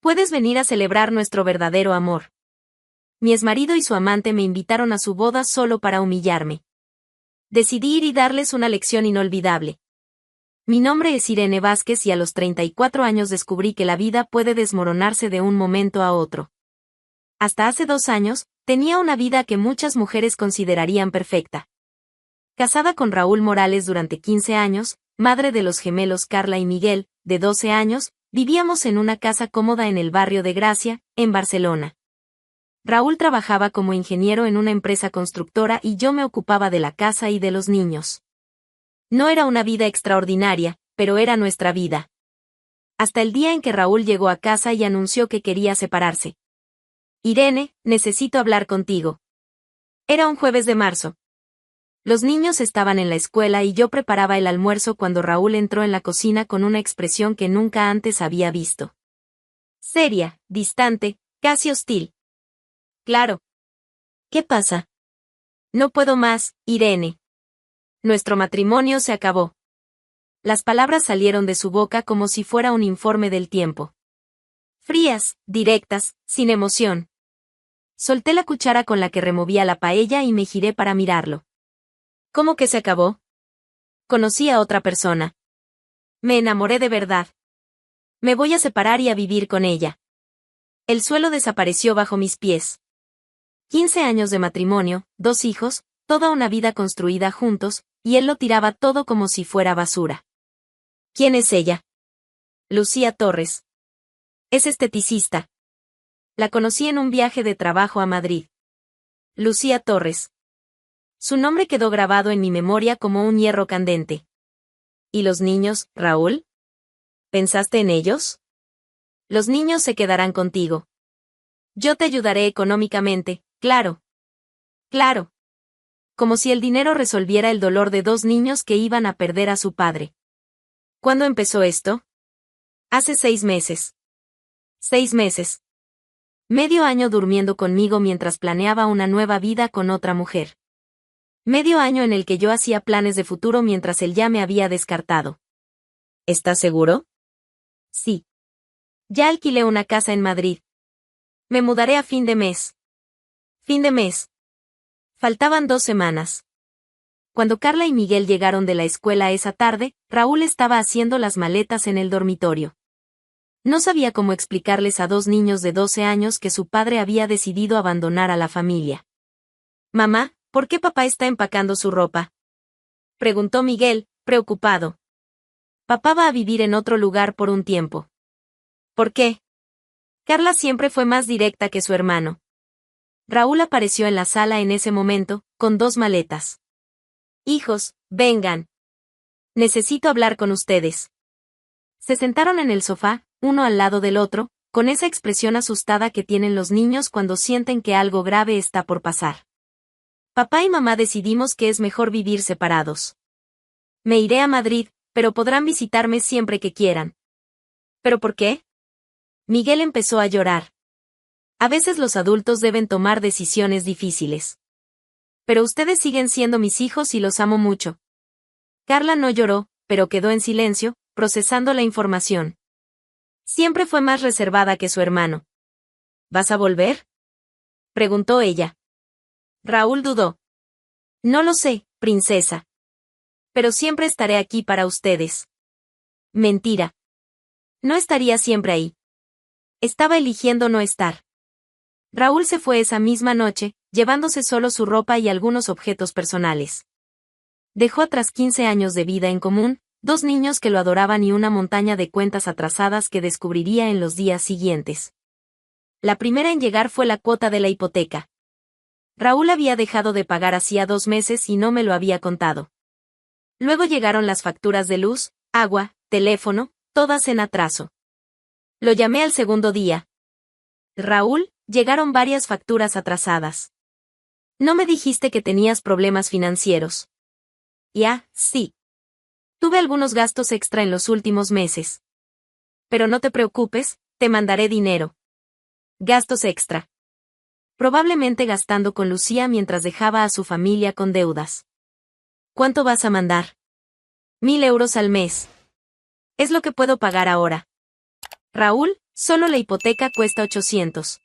Puedes venir a celebrar nuestro verdadero amor. Mi exmarido y su amante me invitaron a su boda solo para humillarme. Decidí ir y darles una lección inolvidable. Mi nombre es Irene Vázquez y a los 34 años descubrí que la vida puede desmoronarse de un momento a otro. Hasta hace 2 años, tenía una vida que muchas mujeres considerarían perfecta. Casada con Raúl Morales durante 15 años, madre de los gemelos Carla y Miguel, de 12 años, vivíamos en una casa cómoda en el barrio de Gracia, en Barcelona. Raúl trabajaba como ingeniero en una empresa constructora y yo me ocupaba de la casa y de los niños. No era una vida extraordinaria, pero era nuestra vida. Hasta el día en que Raúl llegó a casa y anunció que quería separarse. Irene, necesito hablar contigo. Era un jueves de marzo. Los niños estaban en la escuela y yo preparaba el almuerzo cuando Raúl entró en la cocina con una expresión que nunca antes había visto. Seria, distante, casi hostil. Claro. ¿Qué pasa? No puedo más, Irene. Nuestro matrimonio se acabó. Las palabras salieron de su boca como si fuera un informe del tiempo. Frías, directas, sin emoción. Solté la cuchara con la que removía la paella y me giré para mirarlo. ¿Cómo que se acabó? Conocí a otra persona. Me enamoré de verdad. Me voy a separar y a vivir con ella. El suelo desapareció bajo mis pies. 15 años de matrimonio, 2 hijos, toda una vida construida juntos, y él lo tiraba todo como si fuera basura. ¿Quién es ella? Lucía Torres. Es esteticista. La conocí en un viaje de trabajo a Madrid. Lucía Torres. Su nombre quedó grabado en mi memoria como un hierro candente. ¿Y los niños, Raúl? ¿Pensaste en ellos? Los niños se quedarán contigo. Yo te ayudaré económicamente, claro. Claro. Como si el dinero resolviera el dolor de 2 niños que iban a perder a su padre. ¿Cuándo empezó esto? Hace 6 meses. 6 meses. Medio año durmiendo conmigo mientras planeaba una nueva vida con otra mujer. Medio año en el que yo hacía planes de futuro mientras él ya me había descartado. ¿Estás seguro? Sí. Ya alquilé una casa en Madrid. Me mudaré a fin de mes. Fin de mes. Faltaban 2 semanas. Cuando Carla y Miguel llegaron de la escuela esa tarde, Raúl estaba haciendo las maletas en el dormitorio. No sabía cómo explicarles a 2 niños de 12 años que su padre había decidido abandonar a la familia. Mamá, ¿por qué papá está empacando su ropa? Preguntó Miguel, preocupado. Papá va a vivir en otro lugar por un tiempo. ¿Por qué? Carla siempre fue más directa que su hermano. Raúl apareció en la sala en ese momento, con 2 maletas. Hijos, vengan. Necesito hablar con ustedes. Se sentaron en el sofá, uno al lado del otro, con esa expresión asustada que tienen los niños cuando sienten que algo grave está por pasar. Papá y mamá decidimos que es mejor vivir separados. Me iré a Madrid, pero podrán visitarme siempre que quieran. ¿Pero por qué? Miguel empezó a llorar. A veces los adultos deben tomar decisiones difíciles. Pero ustedes siguen siendo mis hijos y los amo mucho. Carla no lloró, pero quedó en silencio, procesando la información. Siempre fue más reservada que su hermano. ¿Vas a volver? Preguntó ella. Raúl dudó. No lo sé, princesa. Pero siempre estaré aquí para ustedes. Mentira. No estaría siempre ahí. Estaba eligiendo no estar. Raúl se fue esa misma noche, llevándose solo su ropa y algunos objetos personales. Dejó atrás 15 años de vida en común, 2 niños que lo adoraban y una montaña de cuentas atrasadas que descubriría en los días siguientes. La primera en llegar fue la cuota de la hipoteca. Raúl había dejado de pagar hacía 2 meses y no me lo había contado. Luego llegaron las facturas de luz, agua, teléfono, todas en atraso. Lo llamé al segundo día. Raúl, llegaron varias facturas atrasadas. No me dijiste que tenías problemas financieros. Ya, sí. Tuve algunos gastos extra en los últimos meses. Pero no te preocupes, te mandaré dinero. Gastos extra. Probablemente gastando con Lucía mientras dejaba a su familia con deudas. ¿Cuánto vas a mandar? 1.000 euros al mes. Es lo que puedo pagar ahora. Raúl, Solo la hipoteca cuesta 800.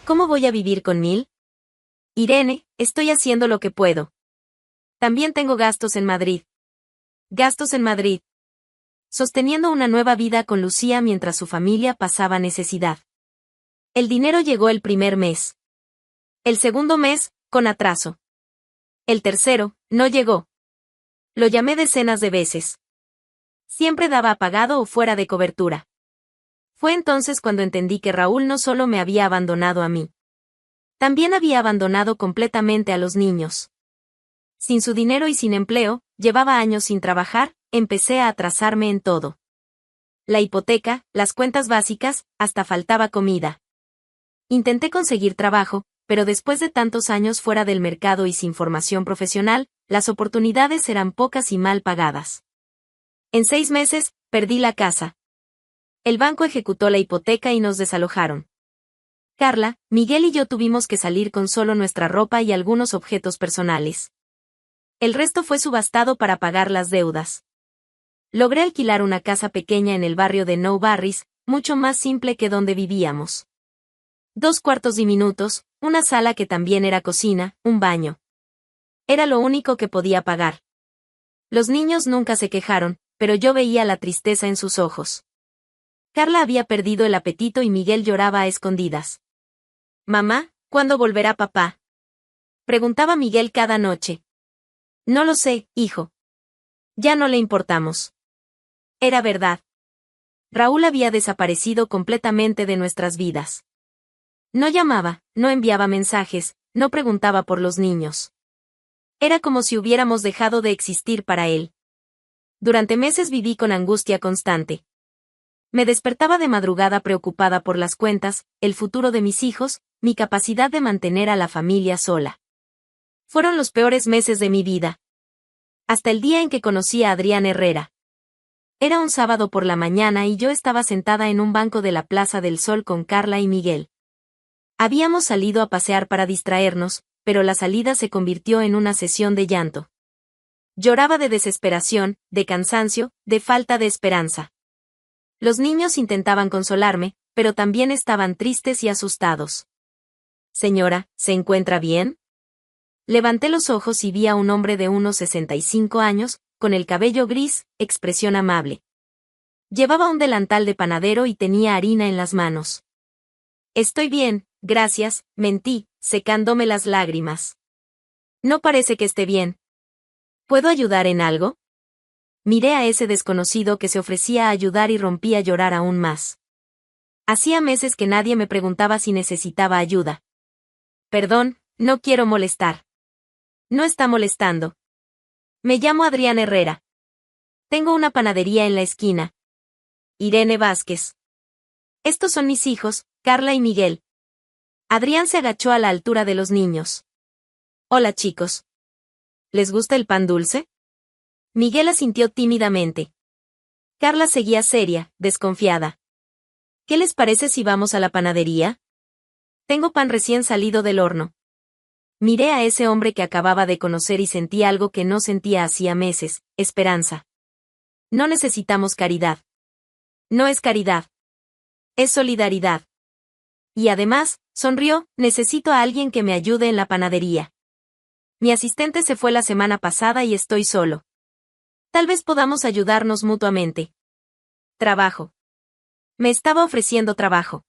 ¿Cómo voy a vivir con 1000? Irene, estoy haciendo lo que puedo. También tengo gastos en Madrid. Gastos en Madrid. Sosteniendo una nueva vida con Lucía mientras su familia pasaba necesidad. El dinero llegó el primer mes. El segundo mes, con atraso. El tercero, no llegó. Lo llamé decenas de veces. Siempre daba apagado o fuera de cobertura. Fue entonces cuando entendí que Raúl no solo me había abandonado a mí. También había abandonado completamente a los niños. Sin su dinero y sin empleo, llevaba años sin trabajar, empecé a atrasarme en todo. La hipoteca, las cuentas básicas, hasta faltaba comida. Intenté conseguir trabajo, pero después de tantos años fuera del mercado y sin formación profesional, las oportunidades eran pocas y mal pagadas. En 6 meses, perdí la casa. El banco ejecutó la hipoteca y nos desalojaron. Carla, Miguel y yo tuvimos que salir con solo nuestra ropa y algunos objetos personales. El resto fue subastado para pagar las deudas. Logré alquilar una casa pequeña en el barrio de Nou Barris, mucho más simple que donde vivíamos. 2 cuartos diminutos, una sala que también era cocina, un baño. Era lo único que podía pagar. Los niños nunca se quejaron, pero yo veía la tristeza en sus ojos. Carla había perdido el apetito y Miguel lloraba a escondidas. «Mamá, ¿cuándo volverá papá?», preguntaba Miguel cada noche. «No lo sé, hijo. Ya no le importamos». Era verdad. Raúl había desaparecido completamente de nuestras vidas. No llamaba, no enviaba mensajes, no preguntaba por los niños. Era como si hubiéramos dejado de existir para él. Durante meses viví con angustia constante. Me despertaba de madrugada preocupada por las cuentas, el futuro de mis hijos, mi capacidad de mantener a la familia sola. Fueron los peores meses de mi vida. Hasta el día en que conocí a Adrián Herrera. Era un sábado por la mañana y yo estaba sentada en un banco de la Plaza del Sol con Carla y Miguel. Habíamos salido a pasear para distraernos, pero la salida se convirtió en una sesión de llanto. Lloraba de desesperación, de cansancio, de falta de esperanza. Los niños intentaban consolarme, pero también estaban tristes y asustados. «Señora, ¿se encuentra bien?». Levanté los ojos y vi a un hombre de unos 65 años, con el cabello gris, expresión amable. Llevaba un delantal de panadero y tenía harina en las manos. «Estoy bien, gracias», mentí, secándome las lágrimas. «No parece que esté bien. ¿Puedo ayudar en algo?». Miré a ese desconocido que se ofrecía a ayudar y rompí a llorar aún más. Hacía meses que nadie me preguntaba si necesitaba ayuda. «Perdón, no quiero molestar». «No está molestando. Me llamo Adrián Herrera. Tengo una panadería en la esquina». «Irene Vázquez». «Estos son mis hijos, Carla y Miguel». Adrián se agachó a la altura de los niños. «Hola chicos. ¿Les gusta el pan dulce?». Miguel asintió tímidamente. Carla seguía seria, desconfiada. «¿Qué les parece si vamos a la panadería? Tengo pan recién salido del horno». Miré a ese hombre que acababa de conocer y sentí algo que no sentía hacía meses, esperanza. «No necesitamos caridad. No es caridad. Es solidaridad». Y además, sonrió, «necesito a alguien que me ayude en la panadería. Mi asistente se fue la semana pasada y estoy solo. Tal vez podamos ayudarnos mutuamente». «Trabajo». Me estaba ofreciendo trabajo.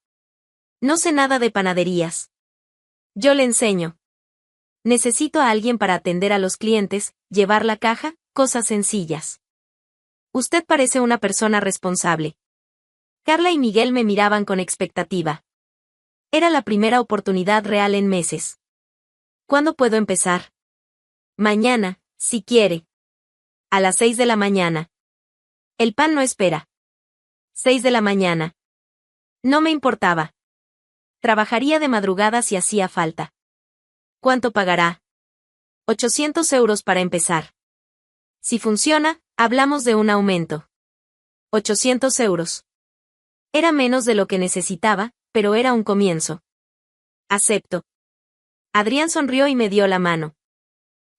«No sé nada de panaderías. Yo le enseño. Necesito a alguien para atender a los clientes, llevar la caja, cosas sencillas». «Usted parece una persona responsable». Carla y Miguel me miraban con expectativa. Era la primera oportunidad real en meses. «¿Cuándo puedo empezar?». «Mañana, si quiere». «A las 6 de la mañana». «El pan no espera». 6 de la mañana. No me importaba. Trabajaría de madrugada si hacía falta. «¿Cuánto pagará?». 800 euros para empezar. Si funciona, hablamos de un aumento. 800 euros. Era menos de lo que necesitaba, pero era un comienzo. «Acepto». Adrián sonrió y me dio la mano.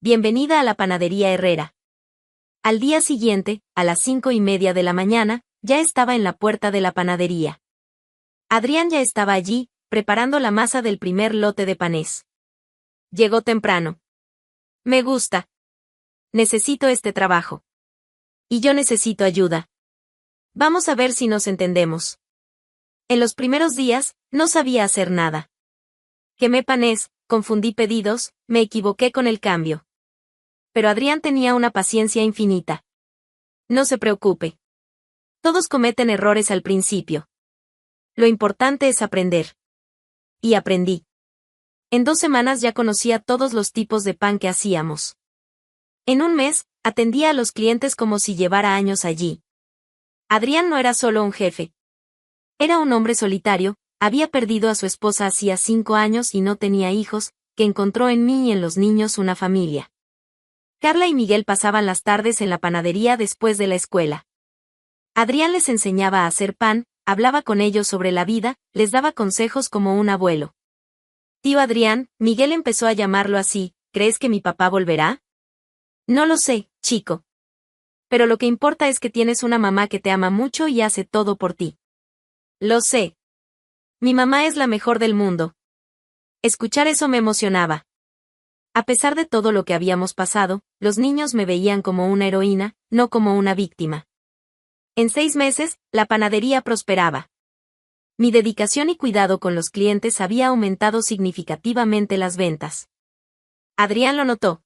«Bienvenida a la panadería Herrera». Al día siguiente, a las 5:30 de la mañana, ya estaba en la puerta de la panadería. Adrián ya estaba allí, preparando la masa del primer lote de panés. Llegó temprano. Me gusta. Necesito este trabajo. Y yo necesito ayuda. Vamos a ver si nos entendemos. En los primeros días, no sabía hacer nada. Quemé panés, confundí pedidos, me equivoqué con el cambio. Pero Adrián tenía una paciencia infinita. No se preocupe. Todos cometen errores al principio. Lo importante es aprender. Y aprendí. En 2 semanas ya conocía todos los tipos de pan que hacíamos. En un mes, atendía a los clientes como si llevara años allí. Adrián no era solo un jefe. Era un hombre solitario, había perdido a su esposa hacía 5 años y no tenía hijos, que encontró en mí y en los niños una familia. Carla y Miguel pasaban las tardes en la panadería después de la escuela. Adrián les enseñaba a hacer pan, hablaba con ellos sobre la vida, les daba consejos como un abuelo. Tío Adrián, Miguel empezó a llamarlo así, ¿crees que mi papá volverá? No lo sé, chico. Pero lo que importa es que tienes una mamá que te ama mucho y hace todo por ti. Lo sé. Mi mamá es la mejor del mundo. Escuchar eso me emocionaba. A pesar de todo lo que habíamos pasado, los niños me veían como una heroína, no como una víctima. En 6 meses, la panadería prosperaba. Mi dedicación y cuidado con los clientes había aumentado significativamente las ventas. Adrián lo notó.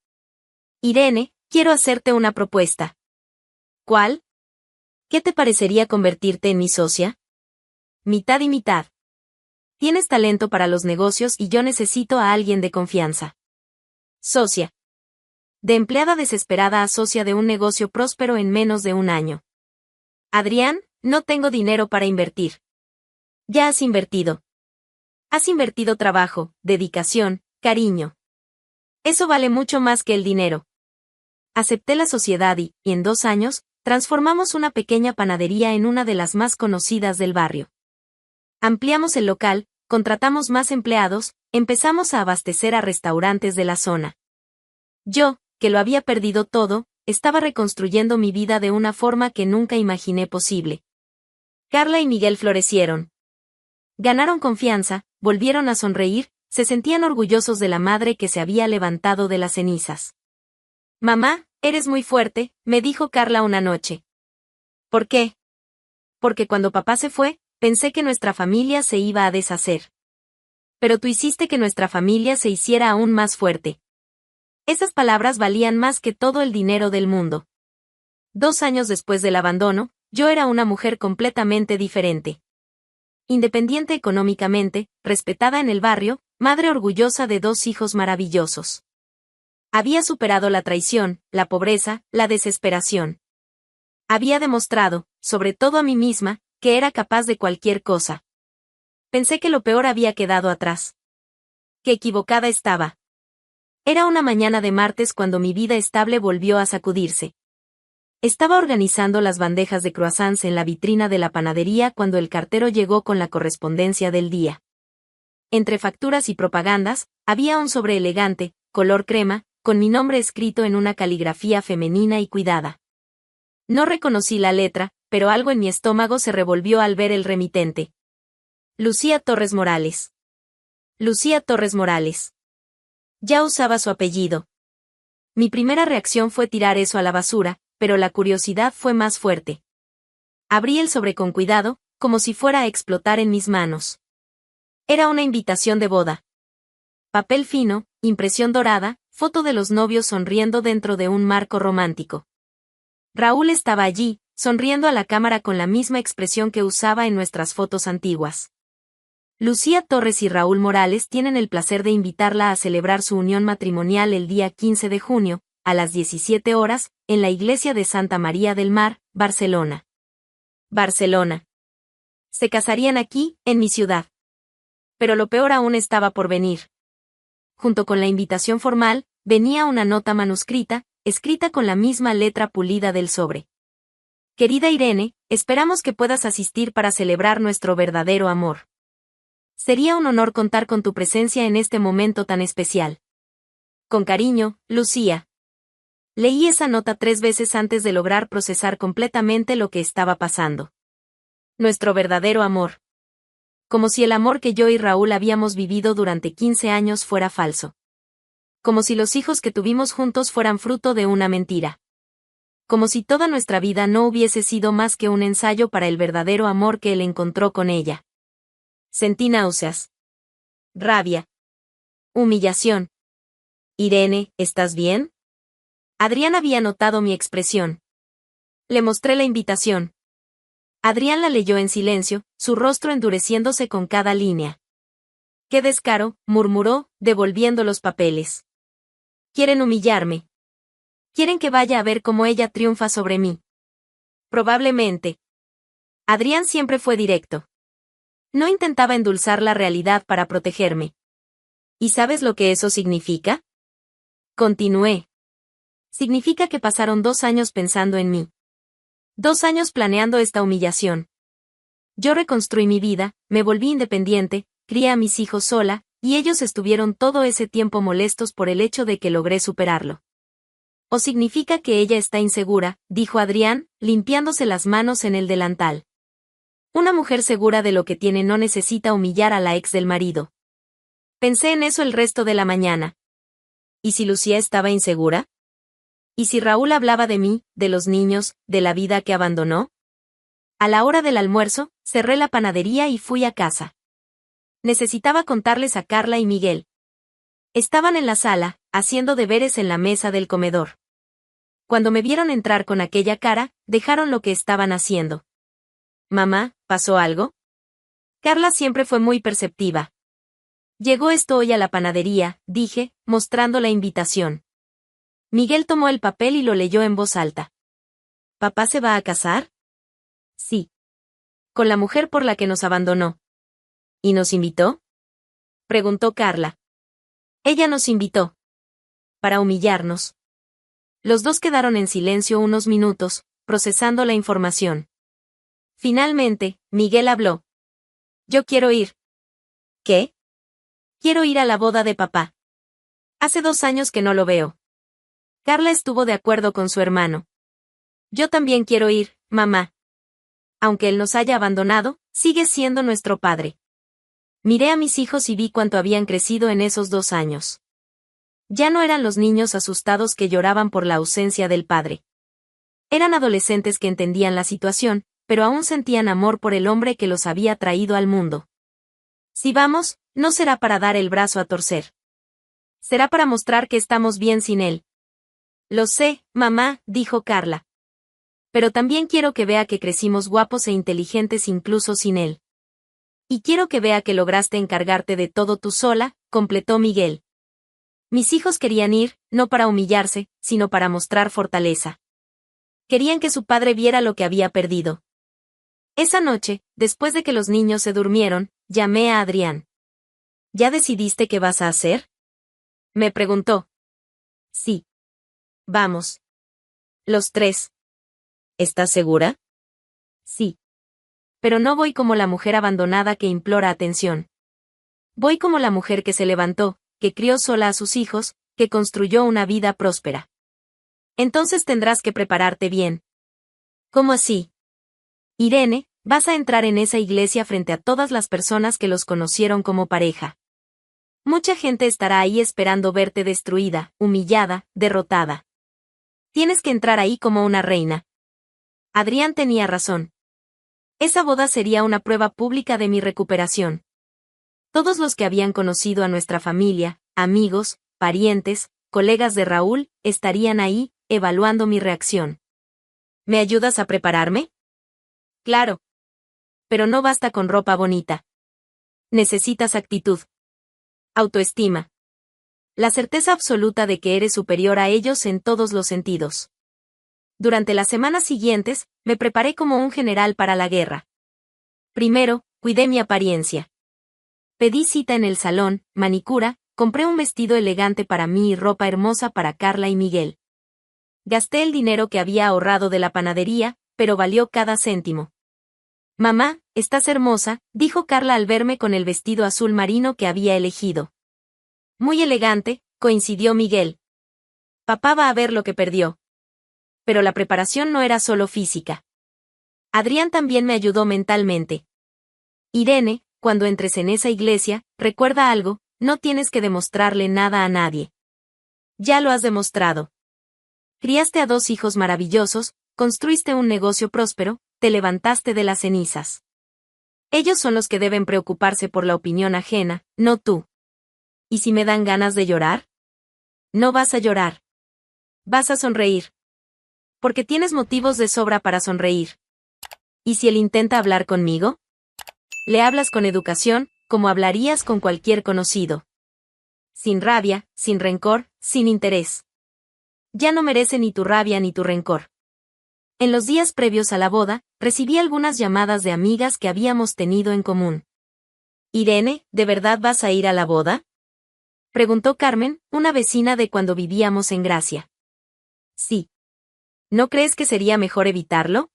Irene, quiero hacerte una propuesta. ¿Cuál? ¿Qué te parecería convertirte en mi socia? Mitad y mitad. Tienes talento para los negocios y yo necesito a alguien de confianza. Socia. De empleada desesperada a socia de un negocio próspero en menos de 1 año. Adrián, no tengo dinero para invertir. Ya has invertido. Has invertido trabajo, dedicación, cariño. Eso vale mucho más que el dinero. Acepté la sociedad y, en 2 años, transformamos una pequeña panadería en una de las más conocidas del barrio. Ampliamos el local, contratamos más empleados, empezamos a abastecer a restaurantes de la zona. Yo, que lo había perdido todo, estaba reconstruyendo mi vida de una forma que nunca imaginé posible. Carla y Miguel florecieron. Ganaron confianza, volvieron a sonreír, se sentían orgullosos de la madre que se había levantado de las cenizas. Mamá, eres muy fuerte, me dijo Carla una noche. ¿Por qué? Porque cuando papá se fue, pensé que nuestra familia se iba a deshacer. Pero tú hiciste que nuestra familia se hiciera aún más fuerte. Esas palabras valían más que todo el dinero del mundo. 2 años después del abandono, yo era una mujer completamente diferente. Independiente económicamente, respetada en el barrio, madre orgullosa de 2 hijos maravillosos. Había superado la traición, la pobreza, la desesperación. Había demostrado, sobre todo a mí misma, que era capaz de cualquier cosa. Pensé que lo peor había quedado atrás. Qué equivocada estaba. Era una mañana de martes cuando mi vida estable volvió a sacudirse. Estaba organizando las bandejas de croissants en la vitrina de la panadería cuando el cartero llegó con la correspondencia del día. Entre facturas y propagandas, había un sobre elegante, color crema, con mi nombre escrito en una caligrafía femenina y cuidada. No reconocí la letra, pero algo en mi estómago se revolvió al ver el remitente. Lucía Torres Morales. Lucía Torres Morales. Ya usaba su apellido. Mi primera reacción fue tirar eso a la basura, pero la curiosidad fue más fuerte. Abrí el sobre con cuidado, como si fuera a explotar en mis manos. Era una invitación de boda. Papel fino, impresión dorada, foto de los novios sonriendo dentro de un marco romántico. Raúl estaba allí, sonriendo a la cámara con la misma expresión que usaba en nuestras fotos antiguas. Lucía Torres y Raúl Morales tienen el placer de invitarla a celebrar su unión matrimonial el día 15 de junio, a las 17 horas, en la iglesia de Santa María del Mar, Barcelona. Barcelona. Se casarían aquí, en mi ciudad. Pero lo peor aún estaba por venir. Junto con la invitación formal, venía una nota manuscrita, escrita con la misma letra pulida del sobre. Querida Irene, esperamos que puedas asistir para celebrar nuestro verdadero amor. Sería un honor contar con tu presencia en este momento tan especial. Con cariño, Lucía. Leí esa nota 3 veces antes de lograr procesar completamente lo que estaba pasando. Nuestro verdadero amor. Como si el amor que yo y Raúl habíamos vivido durante 15 años fuera falso. Como si los hijos que tuvimos juntos fueran fruto de una mentira. Como si toda nuestra vida no hubiese sido más que un ensayo para el verdadero amor que él encontró con ella. Sentí náuseas. Rabia. Humillación. Irene, ¿estás bien? Adrián había notado mi expresión. Le mostré la invitación. Adrián la leyó en silencio, su rostro endureciéndose con cada línea. ¡Qué descaro!, murmuró, devolviendo los papeles. Quieren humillarme. Quieren que vaya a ver cómo ella triunfa sobre mí. Probablemente. Adrián siempre fue directo. No intentaba endulzar la realidad para protegerme. ¿Y sabes lo que eso significa? Continué. Significa que pasaron 2 años pensando en mí. 2 años planeando esta humillación. Yo reconstruí mi vida, me volví independiente, crié a mis hijos sola, y ellos estuvieron todo ese tiempo molestos por el hecho de que logré superarlo. ¿O significa que ella está insegura?, dijo Adrián, limpiándose las manos en el delantal. Una mujer segura de lo que tiene no necesita humillar a la ex del marido. Pensé en eso el resto de la mañana. ¿Y si Lucía estaba insegura? ¿Y si Raúl hablaba de mí, de los niños, de la vida que abandonó? A la hora del almuerzo, cerré la panadería y fui a casa. Necesitaba contarles a Carla y Miguel. Estaban en la sala, haciendo deberes en la mesa del comedor. Cuando me vieron entrar con aquella cara, dejaron lo que estaban haciendo. Mamá, ¿pasó algo? Carla siempre fue muy perceptiva. Llegó esto hoy a la panadería, dije, mostrando la invitación. Miguel tomó el papel y lo leyó en voz alta. ¿Papá se va a casar? Sí. Con la mujer por la que nos abandonó. ¿Y nos invitó? Preguntó Carla. Ella nos invitó. Para humillarnos. Los dos quedaron en silencio unos minutos, procesando la información. Finalmente, Miguel habló. Yo quiero ir. ¿Qué? Quiero ir a la boda de papá. Hace 2 años que no lo veo. Carla estuvo de acuerdo con su hermano. Yo también quiero ir, mamá. Aunque él nos haya abandonado, sigue siendo nuestro padre. Miré a mis hijos y vi cuánto habían crecido en esos 2 años. Ya no eran los niños asustados que lloraban por la ausencia del padre. Eran adolescentes que entendían la situación, pero aún sentían amor por el hombre que los había traído al mundo. Si vamos, no será para dar el brazo a torcer. Será para mostrar que estamos bien sin él. Lo sé, mamá, dijo Carla. Pero también quiero que vea que crecimos guapos e inteligentes incluso sin él. Y quiero que vea que lograste encargarte de todo tú sola, completó Miguel. Mis hijos querían ir, no para humillarse, sino para mostrar fortaleza. Querían que su padre viera lo que había perdido. Esa noche, después de que los niños se durmieron, llamé a Adrián. ¿Ya decidiste qué vas a hacer? Me preguntó. Sí. Vamos. Los 3. ¿Estás segura? Sí. Pero no voy como la mujer abandonada que implora atención. Voy como la mujer que se levantó, que crió sola a sus hijos, que construyó una vida próspera. Entonces tendrás que prepararte bien. ¿Cómo así? Irene, vas a entrar en esa iglesia frente a todas las personas que los conocieron como pareja. Mucha gente estará ahí esperando verte destruida, humillada, derrotada. Tienes que entrar ahí como una reina. Adrián tenía razón. Esa boda sería una prueba pública de mi recuperación. Todos los que habían conocido a nuestra familia, amigos, parientes, colegas de Raúl, estarían ahí, evaluando mi reacción. ¿Me ayudas a prepararme? Claro. Pero no basta con ropa bonita. Necesitas actitud. Autoestima. La certeza absoluta de que eres superior a ellos en todos los sentidos. Durante las semanas siguientes, me preparé como un general para la guerra. Primero, cuidé mi apariencia. Pedí cita en el salón, manicura, compré un vestido elegante para mí y ropa hermosa para Carla y Miguel. Gasté el dinero que había ahorrado de la panadería, pero valió cada céntimo. Mamá, estás hermosa, dijo Carla al verme con el vestido azul marino que había elegido. Muy elegante, coincidió Miguel. Papá va a ver lo que perdió. Pero la preparación no era solo física. Adrián también me ayudó mentalmente. Irene, cuando entres en esa iglesia, recuerda algo, no tienes que demostrarle nada a nadie. Ya lo has demostrado. Criaste a 2 hijos maravillosos, construiste un negocio próspero, te levantaste de las cenizas. Ellos son los que deben preocuparse por la opinión ajena, no tú. ¿Y si me dan ganas de llorar? No vas a llorar. Vas a sonreír. Porque tienes motivos de sobra para sonreír. ¿Y si él intenta hablar conmigo? Le hablas con educación, como hablarías con cualquier conocido. Sin rabia, sin rencor, sin interés. Ya no merece ni tu rabia ni tu rencor. En los días previos a la boda, recibí algunas llamadas de amigas que habíamos tenido en común. Irene, ¿de verdad vas a ir a la boda? Preguntó Carmen, una vecina de cuando vivíamos en Gracia. Sí. ¿No crees que sería mejor evitarlo?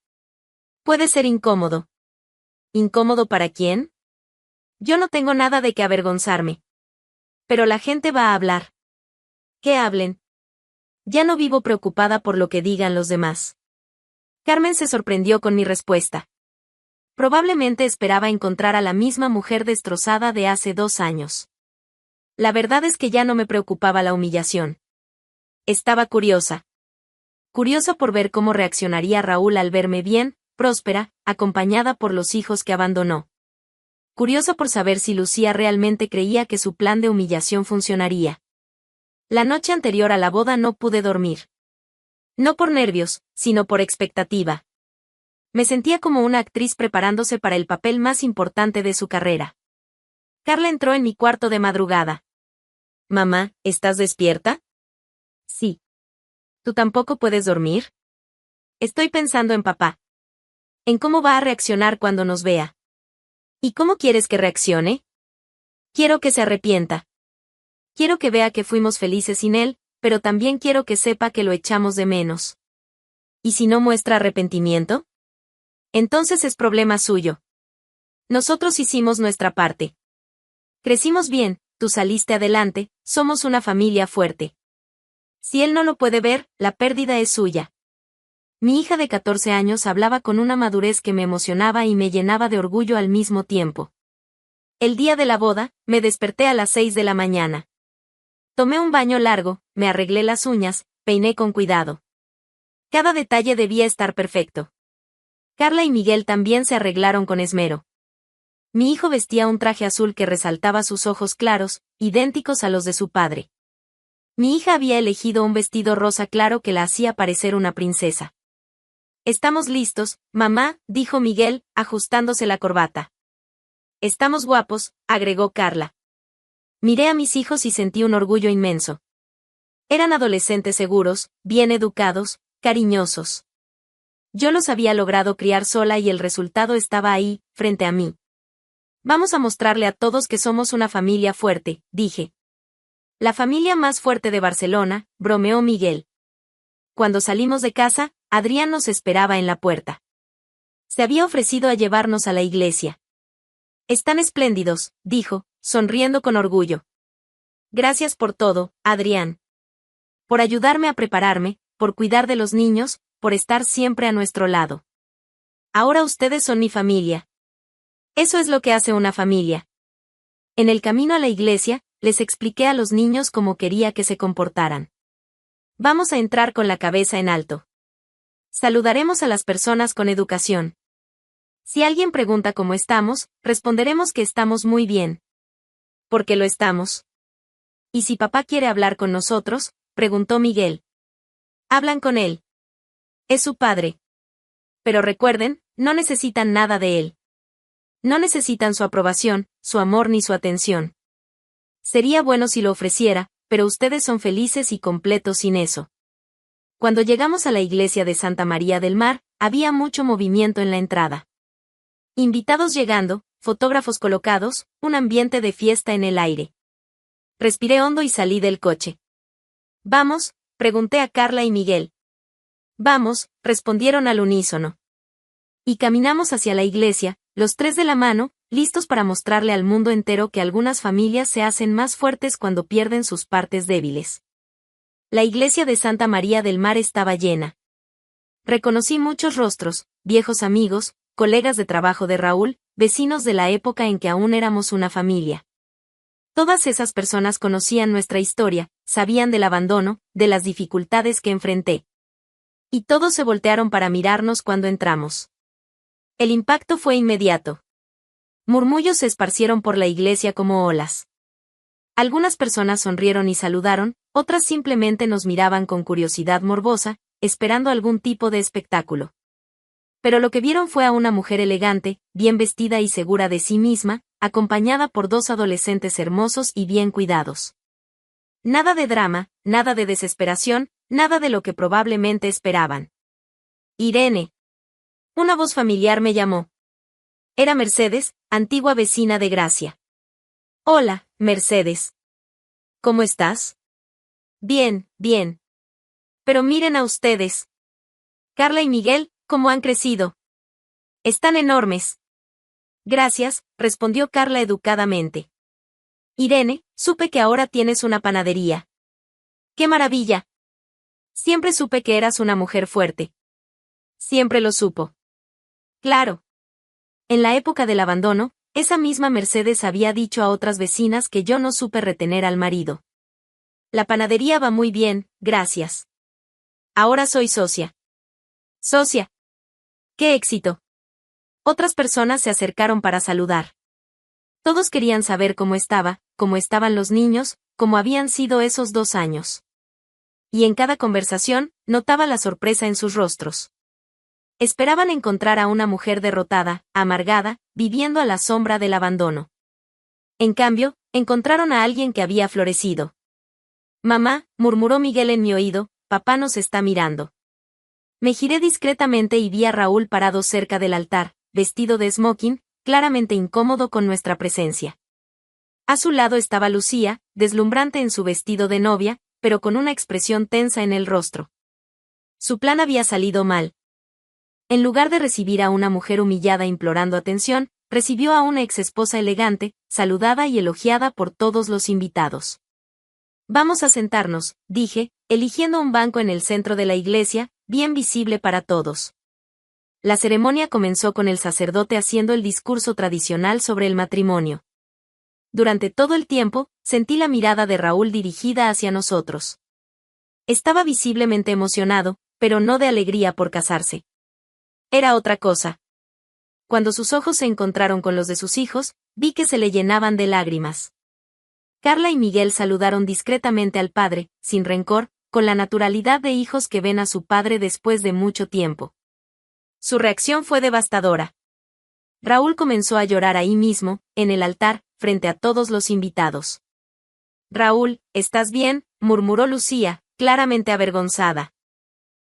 Puede ser incómodo. ¿Incómodo para quién? Yo no tengo nada de qué avergonzarme. Pero la gente va a hablar. ¿Qué hablen? Ya no vivo preocupada por lo que digan los demás. Carmen se sorprendió con mi respuesta. Probablemente esperaba encontrar a la misma mujer destrozada de hace 2 años. La verdad es que ya no me preocupaba la humillación. Estaba curiosa. Curiosa por ver cómo reaccionaría Raúl al verme bien, próspera, acompañada por los hijos que abandonó. Curiosa por saber si Lucía realmente creía que su plan de humillación funcionaría. La noche anterior a la boda no pude dormir. No por nervios, sino por expectativa. Me sentía como una actriz preparándose para el papel más importante de su carrera. Carla entró en mi cuarto de madrugada. Mamá, ¿estás despierta? Sí. ¿Tú tampoco puedes dormir? Estoy pensando en papá. En cómo va a reaccionar cuando nos vea. ¿Y cómo quieres que reaccione? Quiero que se arrepienta. Quiero que vea que fuimos felices sin él, pero también quiero que sepa que lo echamos de menos. ¿Y si no muestra arrepentimiento? Entonces es problema suyo. Nosotros hicimos nuestra parte. Crecimos bien, tú saliste adelante, somos una familia fuerte. Si él no lo puede ver, la pérdida es suya. Mi hija de 14 años hablaba con una madurez que me emocionaba y me llenaba de orgullo al mismo tiempo. El día de la boda, me desperté a las 6 de la mañana. Tomé un baño largo, me arreglé las uñas, peiné con cuidado. Cada detalle debía estar perfecto. Carla y Miguel también se arreglaron con esmero. Mi hijo vestía un traje azul que resaltaba sus ojos claros, idénticos a los de su padre. Mi hija había elegido un vestido rosa claro que la hacía parecer una princesa. Estamos listos, mamá, dijo Miguel, ajustándose la corbata. Estamos guapos, agregó Carla. Miré a mis hijos y sentí un orgullo inmenso. Eran adolescentes seguros, bien educados, cariñosos. Yo los había logrado criar sola y el resultado estaba ahí, frente a mí. Vamos a mostrarle a todos que somos una familia fuerte, dije. La familia más fuerte de Barcelona, bromeó Miguel. Cuando salimos de casa, Adrián nos esperaba en la puerta. Se había ofrecido a llevarnos a la iglesia. Están espléndidos, dijo, sonriendo con orgullo. Gracias por todo, Adrián. Por ayudarme a prepararme, por cuidar de los niños, por estar siempre a nuestro lado. Ahora ustedes son mi familia. Eso es lo que hace una familia. En el camino a la iglesia, les expliqué a los niños cómo quería que se comportaran. Vamos a entrar con la cabeza en alto. Saludaremos a las personas con educación. Si alguien pregunta cómo estamos, responderemos que estamos muy bien. Porque lo estamos. ¿Y si papá quiere hablar con nosotros?, preguntó Miguel. Hablan con él. Es su padre. Pero recuerden, no necesitan nada de él. No necesitan su aprobación, su amor ni su atención. Sería bueno si lo ofreciera, pero ustedes son felices y completos sin eso. Cuando llegamos a la iglesia de Santa María del Mar, había mucho movimiento en la entrada. Invitados llegando, fotógrafos colocados, un ambiente de fiesta en el aire. Respiré hondo y salí del coche. ¿Vamos?, pregunté a Carla y Miguel. Vamos, respondieron al unísono. Y caminamos hacia la iglesia, los 3 de la mano, listos para mostrarle al mundo entero que algunas familias se hacen más fuertes cuando pierden sus partes débiles. La iglesia de Santa María del Mar estaba llena. Reconocí muchos rostros, viejos amigos, colegas de trabajo de Raúl, vecinos de la época en que aún éramos una familia. Todas esas personas conocían nuestra historia, sabían del abandono, de las dificultades que enfrenté. Y todos se voltearon para mirarnos cuando entramos. El impacto fue inmediato. Murmullos se esparcieron por la iglesia como olas. Algunas personas sonrieron y saludaron, otras simplemente nos miraban con curiosidad morbosa, esperando algún tipo de espectáculo. Pero lo que vieron fue a una mujer elegante, bien vestida y segura de sí misma, acompañada por dos adolescentes hermosos y bien cuidados. Nada de drama, nada de desesperación, nada de lo que probablemente esperaban. Irene. Una voz familiar me llamó. Era Mercedes, antigua vecina de Gracia. Hola, Mercedes. ¿Cómo estás? Bien, bien. Pero miren a ustedes. Carla y Miguel, ¿cómo han crecido? Están enormes. Gracias, respondió Carla educadamente. Irene, supe que ahora tienes una panadería. ¡Qué maravilla! Siempre supe que eras una mujer fuerte. Siempre lo supo. Claro. En la época del abandono, esa misma Mercedes había dicho a otras vecinas que yo no supe retener al marido. La panadería va muy bien, gracias. Ahora soy socia. Socia. ¡Qué éxito! Otras personas se acercaron para saludar. Todos querían saber cómo estaban los niños, cómo habían sido esos 2 años. Y en cada conversación, notaba la sorpresa en sus rostros. Esperaban encontrar a una mujer derrotada, amargada, viviendo a la sombra del abandono. En cambio, encontraron a alguien que había florecido. Mamá, murmuró Miguel en mi oído, papá nos está mirando. Me giré discretamente y vi a Raúl parado cerca del altar, vestido de smoking, claramente incómodo con nuestra presencia. A su lado estaba Lucía, deslumbrante en su vestido de novia, pero con una expresión tensa en el rostro. Su plan había salido mal. En lugar de recibir a una mujer humillada implorando atención, recibió a una exesposa elegante, saludada y elogiada por todos los invitados. Vamos a sentarnos, dije, eligiendo un banco en el centro de la iglesia, bien visible para todos. La ceremonia comenzó con el sacerdote haciendo el discurso tradicional sobre el matrimonio. Durante todo el tiempo, sentí la mirada de Raúl dirigida hacia nosotros. Estaba visiblemente emocionado, pero no de alegría por casarse. Era otra cosa. Cuando sus ojos se encontraron con los de sus hijos, vi que se le llenaban de lágrimas. Carla y Miguel saludaron discretamente al padre, sin rencor, con la naturalidad de hijos que ven a su padre después de mucho tiempo. Su reacción fue devastadora. Raúl comenzó a llorar ahí mismo, en el altar, frente a todos los invitados. Raúl, ¿estás bien?, murmuró Lucía, claramente avergonzada.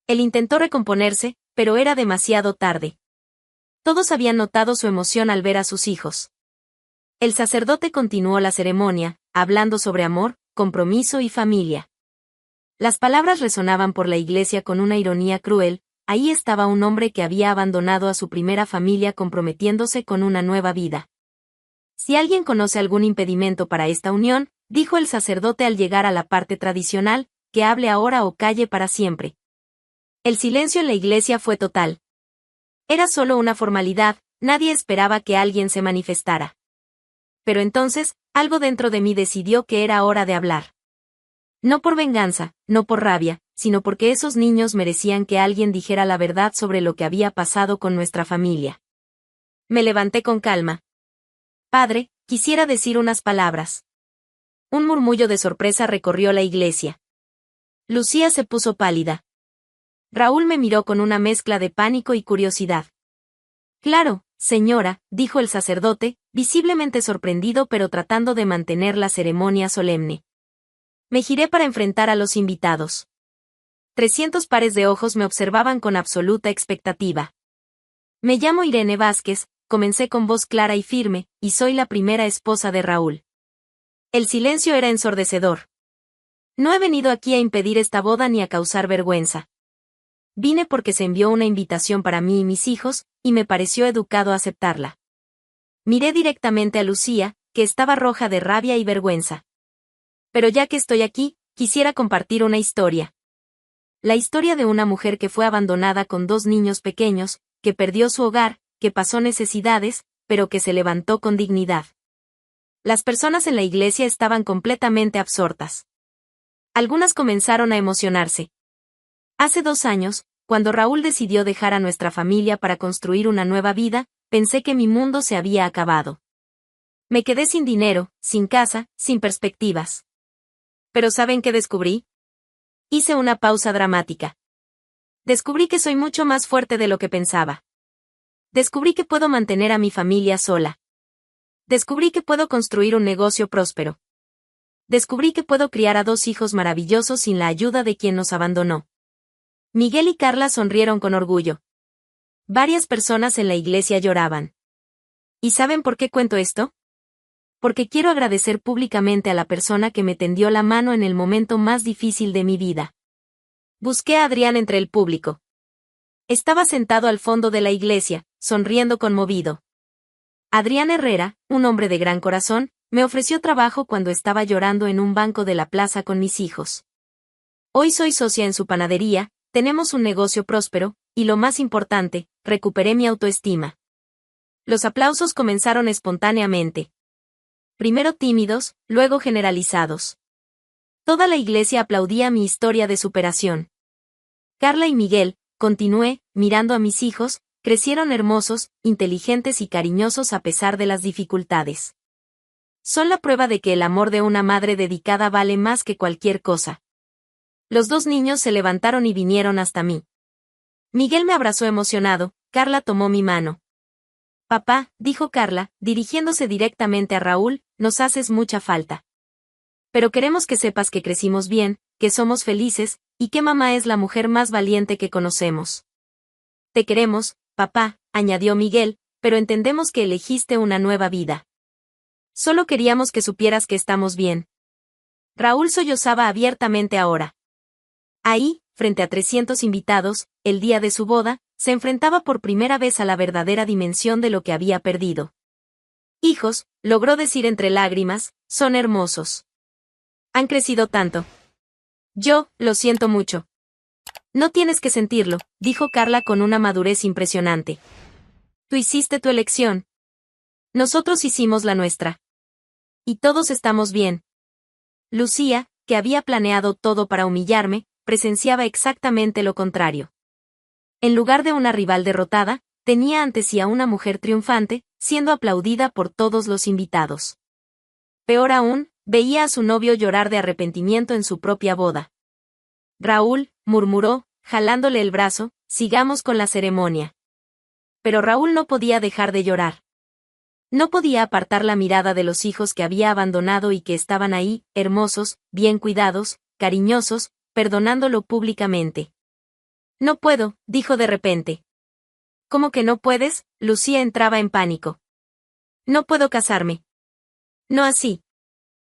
Él intentó recomponerse, pero era demasiado tarde. Todos habían notado su emoción al ver a sus hijos. El sacerdote continuó la ceremonia, hablando sobre amor, compromiso y familia. Las palabras resonaban por la iglesia con una ironía cruel. Ahí estaba un hombre que había abandonado a su primera familia comprometiéndose con una nueva vida. Si alguien conoce algún impedimento para esta unión, dijo el sacerdote al llegar a la parte tradicional, que hable ahora o calle para siempre. El silencio en la iglesia fue total. Era solo una formalidad, nadie esperaba que alguien se manifestara. Pero entonces, algo dentro de mí decidió que era hora de hablar. No por venganza, no por rabia, sino porque esos niños merecían que alguien dijera la verdad sobre lo que había pasado con nuestra familia. Me levanté con calma. Padre, quisiera decir unas palabras. Un murmullo de sorpresa recorrió la iglesia. Lucía se puso pálida. Raúl me miró con una mezcla de pánico y curiosidad. Claro, señora, dijo el sacerdote, visiblemente sorprendido pero tratando de mantener la ceremonia solemne. Me giré para enfrentar a los invitados. 300 pares de ojos me observaban con absoluta expectativa. Me llamo Irene Vázquez, comencé con voz clara y firme, y soy la primera esposa de Raúl. El silencio era ensordecedor. No he venido aquí a impedir esta boda ni a causar vergüenza. Vine porque se envió una invitación para mí y mis hijos, y me pareció educado aceptarla. Miré directamente a Lucía, que estaba roja de rabia y vergüenza. Pero ya que estoy aquí, quisiera compartir una historia. La historia de una mujer que fue abandonada con 2 niños pequeños, que perdió su hogar, que pasó necesidades, pero que se levantó con dignidad. Las personas en la iglesia estaban completamente absortas. Algunas comenzaron a emocionarse. Hace 2 años, cuando Raúl decidió dejar a nuestra familia para construir una nueva vida, pensé que mi mundo se había acabado. Me quedé sin dinero, sin casa, sin perspectivas. ¿Pero saben qué descubrí? Hice una pausa dramática. Descubrí que soy mucho más fuerte de lo que pensaba. Descubrí que puedo mantener a mi familia sola. Descubrí que puedo construir un negocio próspero. Descubrí que puedo criar a 2 hijos maravillosos sin la ayuda de quien nos abandonó. Miguel y Carla sonrieron con orgullo. Varias personas en la iglesia lloraban. ¿Y saben por qué cuento esto? Porque quiero agradecer públicamente a la persona que me tendió la mano en el momento más difícil de mi vida. Busqué a Adrián entre el público. Estaba sentado al fondo de la iglesia, sonriendo conmovido. Adrián Herrera, un hombre de gran corazón, me ofreció trabajo cuando estaba llorando en un banco de la plaza con mis hijos. Hoy soy socia en su panadería, tenemos un negocio próspero, y lo más importante, recuperé mi autoestima. Los aplausos comenzaron espontáneamente. Primero tímidos, luego generalizados. Toda la iglesia aplaudía mi historia de superación. Carla y Miguel, continué, mirando a mis hijos, crecieron hermosos, inteligentes y cariñosos a pesar de las dificultades. Son la prueba de que el amor de una madre dedicada vale más que cualquier cosa. Los 2 niños se levantaron y vinieron hasta mí. Miguel me abrazó emocionado, Carla tomó mi mano. Papá, dijo Carla, dirigiéndose directamente a Raúl, nos haces mucha falta. Pero queremos que sepas que crecimos bien, que somos felices, y que mamá es la mujer más valiente que conocemos. Te queremos, papá, añadió Miguel, pero entendemos que elegiste una nueva vida. Solo queríamos que supieras que estamos bien. Raúl sollozaba abiertamente ahora. Ahí, frente a 300 invitados, el día de su boda, se enfrentaba por primera vez a la verdadera dimensión de lo que había perdido. Hijos, logró decir entre lágrimas, son hermosos. Han crecido tanto. Yo, lo siento mucho. No tienes que sentirlo, dijo Carla con una madurez impresionante. Tú hiciste tu elección. Nosotros hicimos la nuestra. Y todos estamos bien. Lucía, que había planeado todo para humillarme, presenciaba exactamente lo contrario. En lugar de una rival derrotada, tenía ante sí a una mujer triunfante, siendo aplaudida por todos los invitados. Peor aún, veía a su novio llorar de arrepentimiento en su propia boda. Raúl, murmuró, jalándole el brazo, sigamos con la ceremonia. Pero Raúl no podía dejar de llorar. No podía apartar la mirada de los hijos que había abandonado y que estaban ahí, hermosos, bien cuidados, cariñosos, perdonándolo públicamente. No puedo, dijo de repente. ¿Cómo que no puedes? Lucía entraba en pánico. No puedo casarme. No así.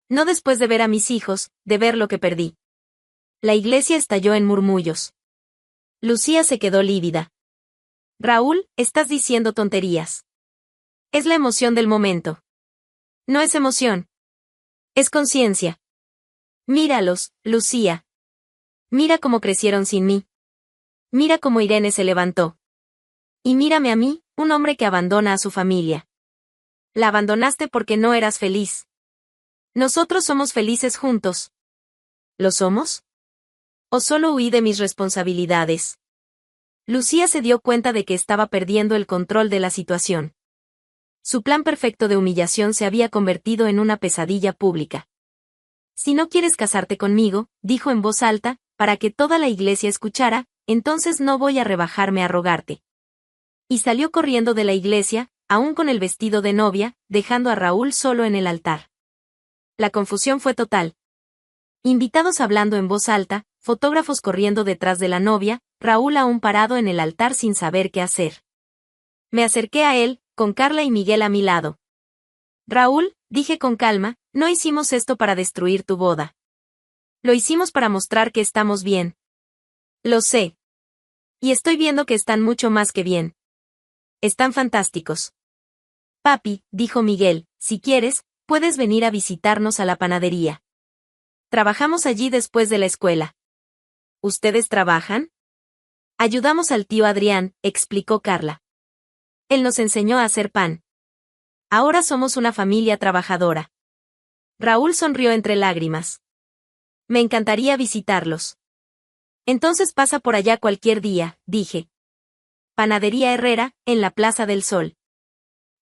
No después de ver a mis hijos, de ver lo que perdí. La iglesia estalló en murmullos. Lucía se quedó lívida. Raúl, estás diciendo tonterías. Es la emoción del momento. No es emoción. Es conciencia. Míralos, Lucía. Mira cómo crecieron sin mí. Mira cómo Irene se levantó. Y mírame a mí, un hombre que abandona a su familia. La abandonaste porque no eras feliz. Nosotros somos felices juntos. ¿Lo somos? ¿O solo huí de mis responsabilidades? Lucía se dio cuenta de que estaba perdiendo el control de la situación. Su plan perfecto de humillación se había convertido en una pesadilla pública. Si no quieres casarte conmigo, dijo en voz alta, para que toda la iglesia escuchara, entonces no voy a rebajarme a rogarte. Y salió corriendo de la iglesia, aún con el vestido de novia, dejando a Raúl solo en el altar. La confusión fue total. Invitados hablando en voz alta, fotógrafos corriendo detrás de la novia, Raúl aún parado en el altar sin saber qué hacer. Me acerqué a él, con Carla y Miguel a mi lado. Raúl, dije con calma, no hicimos esto para destruir tu boda. Lo hicimos para mostrar que estamos bien. Lo sé. Y estoy viendo que están mucho más que bien. Están fantásticos. Papi, dijo Miguel, si quieres, puedes venir a visitarnos a la panadería. Trabajamos allí después de la escuela. ¿Ustedes trabajan? Ayudamos al tío Adrián, explicó Carla. Él nos enseñó a hacer pan. Ahora somos una familia trabajadora. Raúl sonrió entre lágrimas. Me encantaría visitarlos. Entonces pasa por allá cualquier día, dije. Panadería Herrera, en la Plaza del Sol.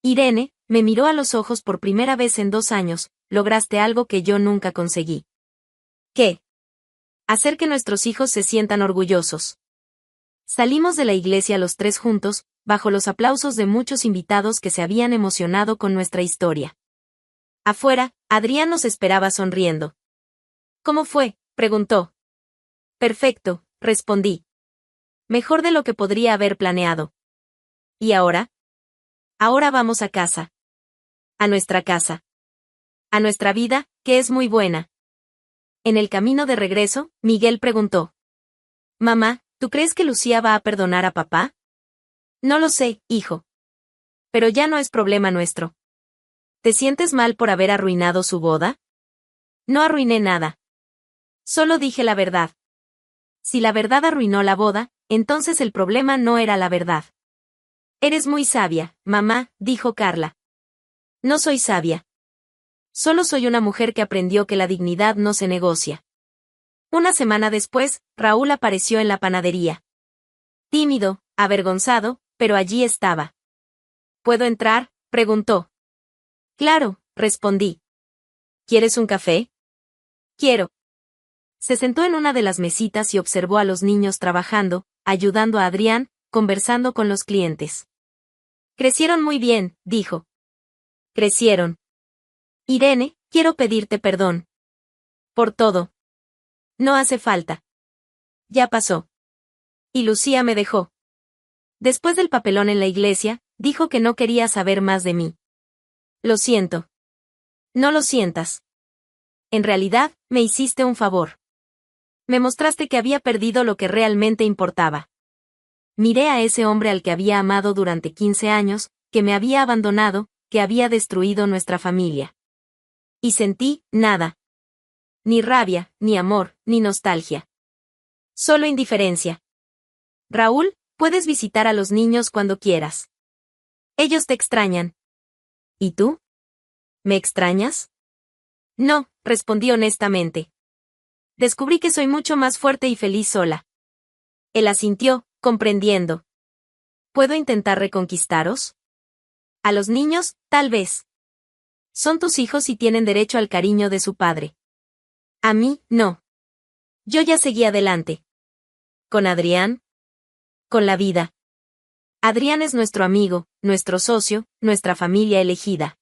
Irene, me miró a los ojos por primera vez en 2 años, lograste algo que yo nunca conseguí. ¿Qué? Hacer que nuestros hijos se sientan orgullosos. Salimos de la iglesia los 3 juntos, bajo los aplausos de muchos invitados que se habían emocionado con nuestra historia. Afuera, Adrián nos esperaba sonriendo. ¿Cómo fue?, preguntó. Perfecto, respondí. Mejor de lo que podría haber planeado. ¿Y ahora? Ahora vamos a casa. A nuestra casa. A nuestra vida, que es muy buena. En el camino de regreso, Miguel preguntó. Mamá, ¿tú crees que Lucía va a perdonar a papá? No lo sé, hijo. Pero ya no es problema nuestro. ¿Te sientes mal por haber arruinado su boda? No arruiné nada. Solo dije la verdad. Si la verdad arruinó la boda, entonces el problema no era la verdad. Eres muy sabia, mamá, dijo Carla. No soy sabia. Solo soy una mujer que aprendió que la dignidad no se negocia. Una semana después, Raúl apareció en la panadería. Tímido, avergonzado, pero allí estaba. ¿Puedo entrar?, preguntó. Claro, respondí. ¿Quieres un café? Quiero. Se sentó en una de las mesitas y observó a los niños trabajando, ayudando a Adrián, conversando con los clientes. Crecieron muy bien, dijo. Crecieron. Irene, quiero pedirte perdón. Por todo. No hace falta. Ya pasó. Y Lucía me dejó. Después del papelón en la iglesia, dijo que no quería saber más de mí. Lo siento. No lo sientas. En realidad, me hiciste un favor. Me mostraste que había perdido lo que realmente importaba. Miré a ese hombre al que había amado durante 15 años, que me había abandonado, que había destruido nuestra familia. Y sentí, nada. Ni rabia, ni amor, ni nostalgia. Solo indiferencia. Raúl, puedes visitar a los niños cuando quieras. Ellos te extrañan. ¿Y tú? ¿Me extrañas? No, respondí honestamente. Descubrí que soy mucho más fuerte y feliz sola. Él asintió, comprendiendo. ¿Puedo intentar reconquistaros? A los niños, tal vez. Son tus hijos y tienen derecho al cariño de su padre. A mí, no. Yo ya seguí adelante. ¿Con Adrián? Con la vida. Adrián es nuestro amigo, nuestro socio, nuestra familia elegida.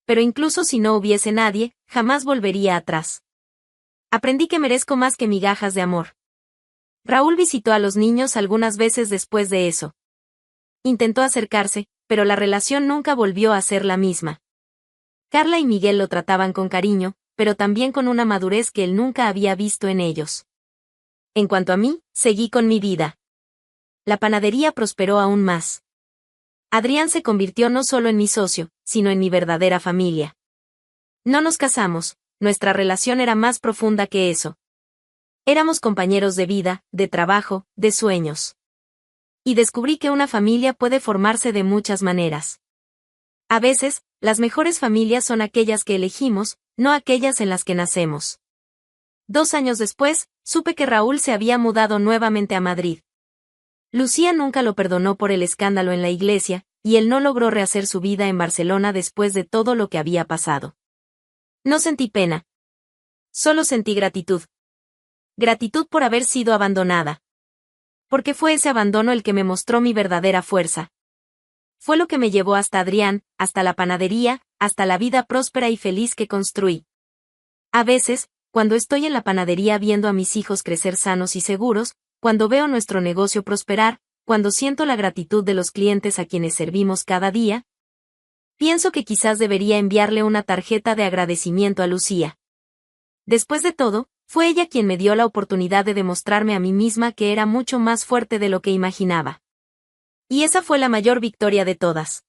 Pero incluso si no hubiese nadie, jamás volvería atrás. Aprendí que merezco más que migajas de amor. Raúl visitó a los niños algunas veces después de eso. Intentó acercarse, pero la relación nunca volvió a ser la misma. Carla y Miguel lo trataban con cariño, pero también con una madurez que él nunca había visto en ellos. En cuanto a mí, seguí con mi vida. La panadería prosperó aún más. Adrián se convirtió no solo en mi socio, sino en mi verdadera familia. No nos casamos, nuestra relación era más profunda que eso. Éramos compañeros de vida, de trabajo, de sueños. Y descubrí que una familia puede formarse de muchas maneras. A veces, las mejores familias son aquellas que elegimos, no aquellas en las que nacemos. 2 años después, supe que Raúl se había mudado nuevamente a Madrid. Lucía nunca lo perdonó por el escándalo en la iglesia, y él no logró rehacer su vida en Barcelona después de todo lo que había pasado. No sentí pena. Solo sentí gratitud. Gratitud por haber sido abandonada. Porque fue ese abandono el que me mostró mi verdadera fuerza. Fue lo que me llevó hasta Adrián, hasta la panadería, hasta la vida próspera y feliz que construí. A veces, cuando estoy en la panadería viendo a mis hijos crecer sanos y seguros, cuando veo nuestro negocio prosperar, cuando siento la gratitud de los clientes a quienes servimos cada día, pienso que quizás debería enviarle una tarjeta de agradecimiento a Lucía. Después de todo, fue ella quien me dio la oportunidad de demostrarme a mí misma que era mucho más fuerte de lo que imaginaba. Y esa fue la mayor victoria de todas.